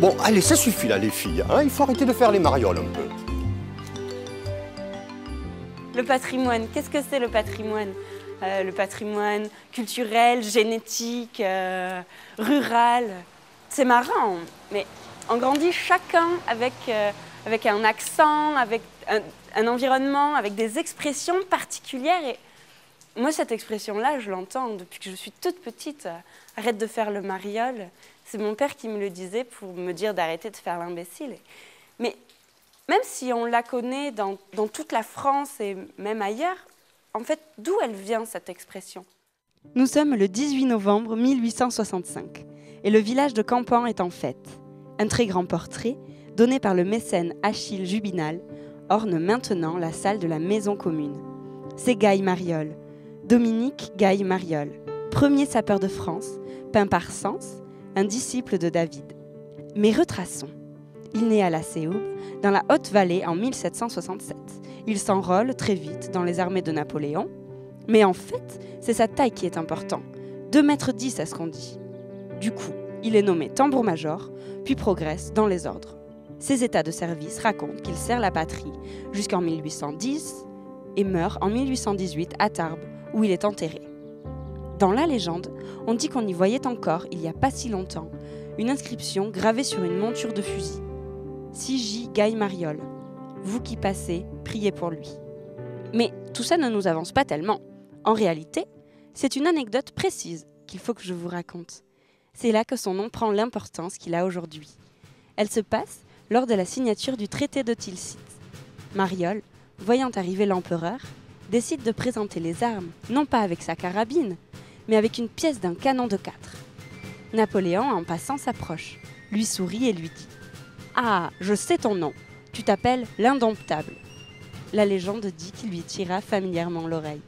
Bon, allez, ça suffit là, les filles. Hein, il faut arrêter de faire les marioles un peu. Le patrimoine, qu'est-ce que c'est le patrimoine? Le patrimoine culturel, génétique, rural. C'est marrant, mais on grandit chacun avec un accent, avec un environnement, avec des expressions particulières. Et moi, cette expression-là, je l'entends depuis que je suis toute petite. Arrête de faire le mariole. C'est mon père qui me le disait pour me dire d'arrêter de faire l'imbécile. Mais même si on la connaît dans toute la France et même ailleurs, en fait, d'où elle vient cette expression? Nous sommes le 18 novembre 1865 et le village de Campan est en fête. Un très grand portrait, donné par le mécène Achille Jubinal, orne maintenant la salle de la maison commune. C'est Gaille Mariol, Dominique Gaille Mariol, premier sapeur de France, peint par Sens, un disciple de David. Mais retraçons. Il naît à la Séoube, dans la Haute-Vallée en 1767. Il s'enrôle très vite dans les armées de Napoléon. Mais en fait, c'est sa taille qui est importante. 2,10 m à ce qu'on dit. Du coup, il est nommé tambour-major, puis progresse dans les ordres. Ses états de service racontent qu'il sert la patrie jusqu'en 1810 et meurt en 1818 à Tarbes, où il est enterré. Dans la légende, on dit qu'on y voyait encore, il n'y a pas si longtemps, une inscription gravée sur une monture de fusil. C.J. Gaille Mariol. Vous qui passez, priez pour lui. Mais tout ça ne nous avance pas tellement. En réalité, c'est une anecdote précise qu'il faut que je vous raconte. C'est là que son nom prend l'importance qu'il a aujourd'hui. Elle se passe lors de la signature du traité de Tilsit. Mariol, voyant arriver l'empereur, décide de présenter les armes, non pas avec sa carabine, mais avec une pièce d'un canon de 4. Napoléon, en passant, s'approche, lui sourit et lui dit « Ah, je sais ton nom, tu t'appelles l'Indomptable ». La légende dit qu'il lui tira familièrement l'oreille.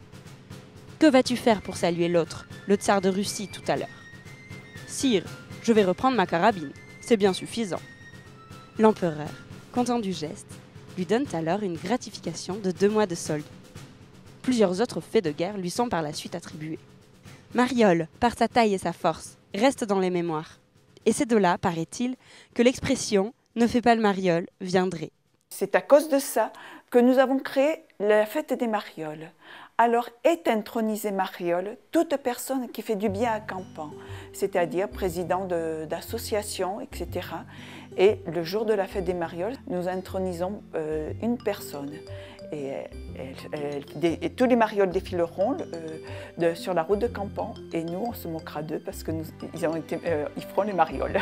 « Que vas-tu faire pour saluer l'autre, le tsar de Russie, tout à l'heure ?»« Sire, je vais reprendre ma carabine, c'est bien suffisant. » L'empereur, content du geste, lui donne alors une gratification de 2 mois de solde. Plusieurs autres faits de guerre lui sont par la suite attribués. Mariol, par sa taille et sa force, reste dans les mémoires. Et c'est de là, paraît-il, que l'expression « ne fais pas le mariole » viendrait. C'est à cause de ça que nous avons créé la fête des marioles. Alors est intronisée mariole toute personne qui fait du bien à Campan, c'est-à-dire président d'associations, etc. Et le jour de la fête des marioles, nous intronisons une personne. Et tous les marioles défileront sur la route de Campan et nous on se moquera d'eux parce qu'ils feront les marioles.